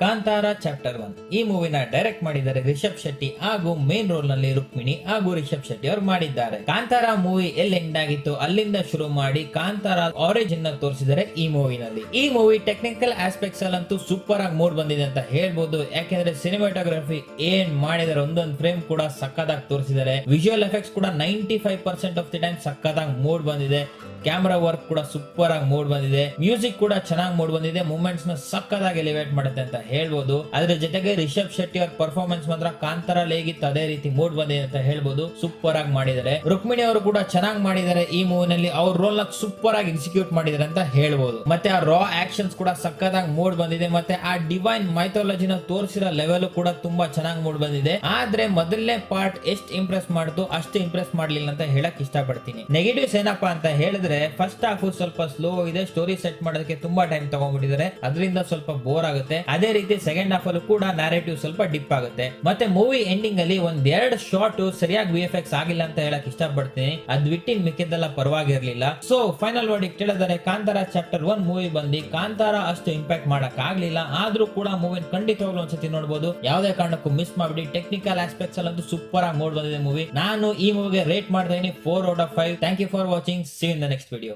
Kantara chapter 1 ಈ ಮೂವಿನ direct ಮಾಡಿದ್ದಾರೆ ರಿಷಬ್ ಶೆಟ್ಟಿ ಹಾಗೂ ಮೇನ್ ರೋಲ್ ನಲ್ಲಿ ರುಕ್ಮಿಣಿ ಹಾಗೂ ರಿಷಬ್ ಶೆಟ್ಟಿ ಅವರು ಮಾಡಿದ್ದಾರೆ. ಕಾಂತಾರ ಮೂವಿ ಎಲ್ಲಿ ಎಂಡ್ ಆಗಿತ್ತು ಅಲ್ಲಿಂದ ಶುರು ಮಾಡಿ ಕಾಂತಾರ ಆರಿಜಿನ್ ತೋರಿಸಿದರೆ ಈ ಮೂವಿನಲ್ಲಿ. ಈ ಮೂವಿ ಟೆಕ್ನಿಕಲ್ ಆಸ್ಪೆಕ್ಟ್ಸ್ ಅಲ್ಲಂತೂ ಸೂಪರ್ ಆಗಿ ಮೂಡ್ ಬಂದಿದೆ ಅಂತ ಹೇಳ್ಬೋದು. ಯಾಕೆಂದ್ರೆ ಸಿನಿಮಾಟೋಗ್ರಫಿ ಏನ್ ಮಾಡಿದರೆ ಒಂದೊಂದು ಫ್ರೇಮ್ ಕೂಡ ಸಕ್ಕದಾಗಿ ತೋರಿಸಿದ್ದಾರೆ. ವಿಜುವಲ್ ಎಫೆಕ್ಟ್ಸ್ ಕೂಡ 95% ಆಫ್ ದಿ ಟೈಮ್ ಸಕ್ಕದಾಗಿ ಮೂಡ್ ಬಂದಿದೆ. ಕ್ಯಾಮೆರಾ ವರ್ಕ್ ಕೂಡ ಸೂಪರ್ ಆಗಿ ಮೂಡ್ ಬಂದಿದೆ. ಮ್ಯೂಸಿಕ್ ಕೂಡ ಚೆನ್ನಾಗಿ ಮೂಡ್ ಬಂದಿದೆ. ಮೂವ್ಮೆಂಟ್ಸ್ ನ ಸಕ್ಕದಾಗಿ ಎಲಿವೇಟ್ ಮಾಡುತ್ತೆ ಅಂತ ಹೇಳ್ಬೋದು. ಅದ್ರ ಜೊತೆಗೆ ರಿಷಬ್ ಶೆಟ್ಟಿ ಅವ್ರ ಪರ್ಫಾರ್ಮೆನ್ಸ್ ಮಾತ್ರ ಕಾಂತಾರ ಹೇಗಿತ್ತು ಅದೇ ರೀತಿ ಮೂಡ್ ಬಂದಿದೆ ಅಂತ ಹೇಳ್ಬೋದು. ಸೂಪರ್ ಆಗಿ ಮಾಡಿದ್ದಾರೆ. ರುಕ್ಮಿಣಿ ಅವರು ಕೂಡ ಚೆನ್ನಾಗಿ ಮಾಡಿದ್ದಾರೆ. ಈ ಮೂವಿನಲ್ಲಿ ಅವ್ರ ರೋಲ್ ನ ಸೂಪರ್ ಆಗಿ ಎಕ್ಸಿಕ್ಯೂಟ್ ಮಾಡಿದ್ದಾರೆ ಅಂತ ಹೇಳ್ಬೋದು. ಮತ್ತೆ ಆ ರಾ ಆಕ್ಷನ್ಸ್ ಕೂಡ ಸಕ್ಕದಾಗಿ ಮೂಡ್ ಬಂದಿದೆ. ಮತ್ತೆ ಆ ಡಿವೈನ್ ಮೈಥಾಲಜಿನ ತೋರಿಸಿರೋ ಲೆವೆಲ್ ಕೂಡ ತುಂಬಾ ಚೆನ್ನಾಗಿ ಮೂಡ್ ಬಂದಿದೆ. ಆದ್ರೆ ಮೊದಲನೇ ಪಾರ್ಟ್ ಎಷ್ಟು ಇಂಪ್ರೆಸ್ ಮಾಡ್ತು ಅಷ್ಟು ಇಂಪ್ರೆಸ್ ಮಾಡ್ಲಿಲ್ಲ ಅಂತ ಹೇಳಕ್ ಇಷ್ಟಪಡ್ತೀನಿ. ನೆಗೆಟಿವ್ಸ್ ಏನಪ್ಪಾ ಅಂತ ಹೇಳಿದ್ರೆ ಫಸ್ಟ್ ಹಾಫ್ ಸ್ವಲ್ಪ ಸ್ಲೋ ಇದೆ. ಸ್ಟೋರಿ ಸೆಟ್ ಮಾಡೋದಕ್ಕೆ ತುಂಬಾ ಟೈಮ್ ತಗೊಂಡ್ಬಿಟ್ಟಿದ್ದಾರೆ. ಅದರಿಂದ ಸ್ವಲ್ಪ ಬೋರ್ ಆಗುತ್ತೆ. ಅದೇ ರೀತಿ ಸೆಕೆಂಡ್ ಹಾಫ್ ಅಲ್ಲೂ ಕೂಡ ನ್ಯಾರೇಟಿವ್ ಸ್ವಲ್ಪ ಡಿಪ್ ಆಗುತ್ತೆ. ಮತ್ತೆ ಮೂವಿ ಎಂಡಿಂಗ್ ಅಲ್ಲಿ ಒಂದೆರಡು ಶಾರ್ಟ್ ಸರಿಯಾಗಿ ವಿಎಫ್ಎಕ್ಸ್ ಆಗಿಲ್ಲ ಅಂತ ಹೇಳಕ್ ಇಷ್ಟಪಡ್ತೀನಿ. ಅದ್ ಬಿಟ್ಟಿನ್ ಮಿಕ್ಕಿದ್ದೆಲ್ಲ ಪರವಾಗಿರ್ಲಿಲ್ಲ. ಸೊ ಫೈನಲ್ ವರ್ಡಿಕ್ ಕೇಳಿದರೆ ಕಾಂತಾರ ಚಾಪ್ಟರ್ 1 ಮೂವಿ ಬಂದು ಕಾಂತಾರ ಅಷ್ಟು ಇಂಪ್ಯಾಕ್ಟ್ ಮಾಡಕ್ ಆಗ್ಲಿಲ್ಲ. ಆದ್ರೂ ಕೂಡ ಮೂವಿ ಖಂಡಿತವಾಗ್ಲೂ ಒಂದ್ಸತಿ ನೋಡಬಹುದು. ಯಾವುದೇ ಕಾರಣಕ್ಕೂ ಮಿಸ್ ಮಾಡ್ಬಿಡಿ. ಟೆಕ್ನಿಕಲ್ ಆಸ್ಪೆಕ್ಟ್ಸ್ ಅಲ್ಲಂತೂ ಸೂಪರ್ ಆಗಿ ಮೂಡ್ ಬಂದಿದೆ ಮೂವಿ. ನಾನು ಈ ಮೂವಿಗೆ ರೇಟ್ ಮಾಡ್ತಾ ಇದೀನಿ 4 out of 5. Thank you for watching. See you in the next video.